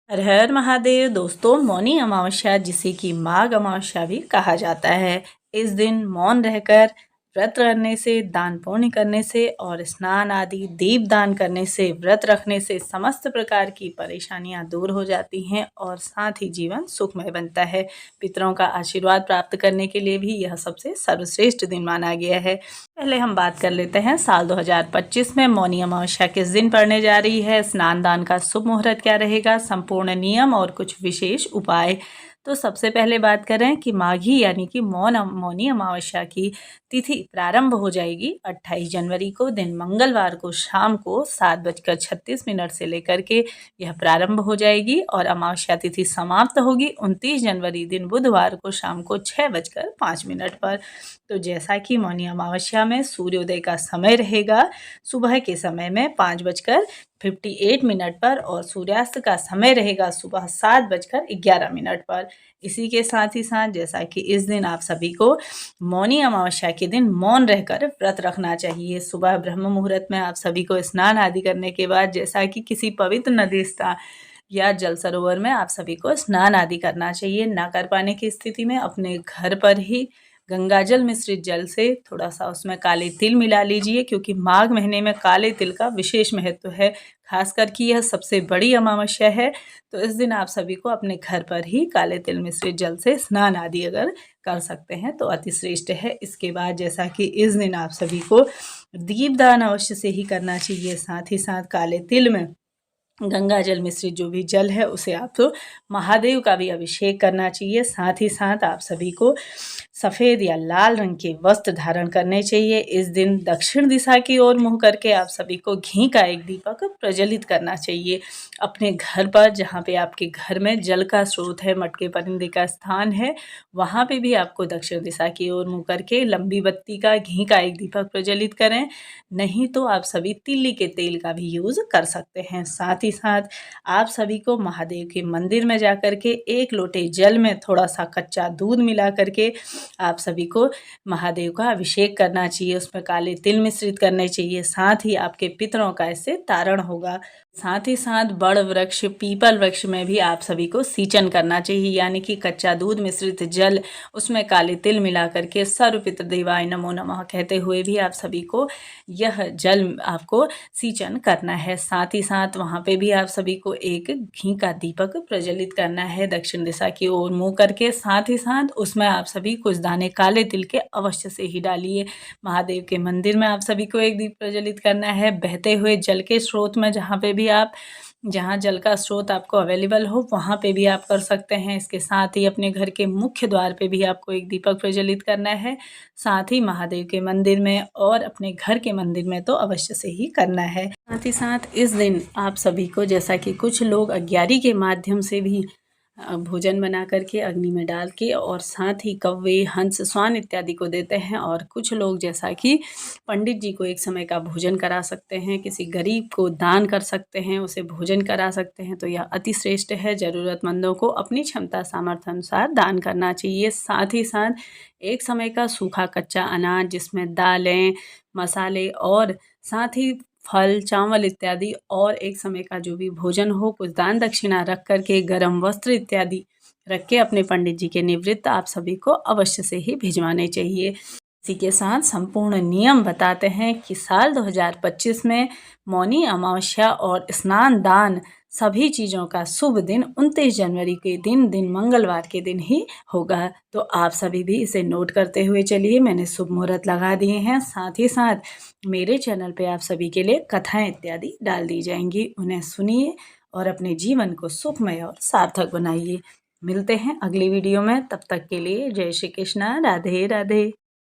हर हर महादेव दोस्तों, मौनी अमावस्या जिसे कि माघ अमावस्या भी कहा जाता है। इस दिन मौन रहकर व्रत करने से, दान पुण्य करने से और स्नान आदि दीप दान करने से, व्रत रखने से समस्त प्रकार की परेशानियां दूर हो जाती हैं और साथ ही जीवन सुखमय बनता है। पितरों का आशीर्वाद प्राप्त करने के लिए भी यह सबसे सर्वश्रेष्ठ दिन माना गया है। पहले हम बात कर लेते हैं साल 2025 में मौनी अमावस्या किस दिन पड़ने जा रही है, स्नान दान का शुभ मुहूर्त क्या रहेगा, संपूर्ण नियम और कुछ विशेष उपाय। तो सबसे पहले बात करें कि माघी यानी कि मौनी अमावस्या की तिथि प्रारंभ हो जाएगी 28 जनवरी को, दिन मंगलवार को शाम को 7:36 से लेकर के यह प्रारंभ हो जाएगी और अमावस्या तिथि समाप्त होगी 29 जनवरी दिन बुधवार को शाम को 6:05 पर। तो जैसा कि मौनी अमावस्या में सूर्योदय का समय रहेगा सुबह के समय में 5:58 पर और सूर्यास्त का समय रहेगा सुबह 7:11 पर। इसी के साथ ही साथ जैसा कि इस दिन आप सभी को मौनी अमावस्या के दिन मौन रहकर व्रत रखना चाहिए। सुबह ब्रह्म मुहूर्त में आप सभी को स्नान आदि करने के बाद जैसा कि किसी पवित्र नदी या जल सरोवर में आप सभी को स्नान आदि करना चाहिए। ना कर पाने की स्थिति में अपने घर पर ही गंगाजल मिश्रित जल से थोड़ा सा उसमें काले तिल मिला लीजिए, क्योंकि माघ महीने में काले तिल का विशेष महत्व है। खासकर कि यह सबसे बड़ी अमावस्या है, तो इस दिन आप सभी को अपने घर पर ही काले तिल मिश्रित जल से स्नान आदि अगर कर सकते हैं तो अति श्रेष्ठ है। इसके बाद जैसा कि इस दिन आप सभी को दीपदान अवश्य से ही करना चाहिए। साथ ही साथ काले तिल में गंगा जल मिश्रित जो भी जल है उसे आप तो महादेव का भी अभिषेक करना चाहिए। साथ ही साथ आप सभी को सफ़ेद या लाल रंग के वस्त्र धारण करने चाहिए। इस दिन दक्षिण दिशा की ओर मुँह करके आप सभी को घी का एक दीपक प्रज्वलित करना चाहिए। अपने घर पर जहाँ पे आपके घर में जल का स्रोत है, मटके परिंदे का स्थान है, वहाँ पे भी आपको दक्षिण दिशा की ओर मुँह करके लंबी बत्ती का घी का एक दीपक प्रज्वलित करें। नहीं तो आप सभी तिल्ली के तेल का भी यूज़ कर सकते हैं। साथ ही साथ आप सभी को महादेव के मंदिर में जाकर के एक लोटे जल में थोड़ा सा कच्चा दूध मिला करके आप सभी को महादेव का अभिषेक करना चाहिए। उसमें काले तिल मिश्रित करने चाहिए। साथ ही आपके पितरों का इससे तारण होगा। साथ ही साथ बड़ वृक्ष पीपल वृक्ष में भी आप सभी को सींचन करना चाहिए, यानी कि कच्चा दूध मिश्रित जल उसमें काले तिल मिला करके सर्व पितृदेवाय नमो नमः कहते हुए भी आप सभी को यह जल आपको सींचन करना है। साथ ही साथ वहाँ पे भी आप सभी को एक घी का दीपक प्रज्वलित करना है दक्षिण दिशा की ओर मुँह करके। साथ ही साथ उसमें आप सभी कुछ दाने काले तिल के अवश्य से ही डालिए। महादेव के मंदिर में आप सभी को एक दीप प्रज्वलित करना है। बहते हुए जल के स्रोत में जहाँ जल का स्रोत आपको अवेलेबल हो वहाँ पे भी आप कर सकते हैं। इसके साथ ही अपने घर के मुख्य द्वार पे भी आपको एक दीपक प्रज्वलित करना है। साथ ही महादेव के मंदिर में और अपने घर के मंदिर में तो अवश्य से ही करना है। साथ ही साथ इस दिन आप सभी को, जैसा कि कुछ लोग अग्यारी के माध्यम से भी भोजन बना करके अग्नि में डाल के और साथ ही कौवे, हंस, स्वान इत्यादि को देते हैं, और कुछ लोग जैसा कि पंडित जी को एक समय का भोजन करा सकते हैं, किसी गरीब को दान कर सकते हैं, उसे भोजन करा सकते हैं। तो यह अति श्रेष्ठ है। ज़रूरतमंदों को अपनी क्षमता सामर्थ्य अनुसार दान करना चाहिए। साथ ही साथ एक समय का सूखा कच्चा अनाज जिसमें दालें, मसाले और साथ ही फल, चावल इत्यादि और एक समय का जो भी भोजन हो, कुछ दान दक्षिणा रख कर के, गरम वस्त्र इत्यादि रख के अपने पंडित जी के निवृत्त आप सभी को अवश्य से ही भिजवाने चाहिए। इसी के साथ संपूर्ण नियम बताते हैं कि साल 2025 में मौनी अमावस्या और स्नान दान सभी चीज़ों का शुभ दिन 29 जनवरी के दिन मंगलवार के दिन ही होगा। तो आप सभी भी इसे नोट करते हुए चलिए। मैंने शुभ मुहूर्त लगा दिए हैं। साथ ही साथ मेरे चैनल पे आप सभी के लिए कथाएं इत्यादि डाल दी जाएंगी, उन्हें सुनिए और अपने जीवन को सुखमय और सार्थक बनाइए। मिलते हैं अगली वीडियो में, तब तक के लिए जय श्री कृष्णा, राधे राधे।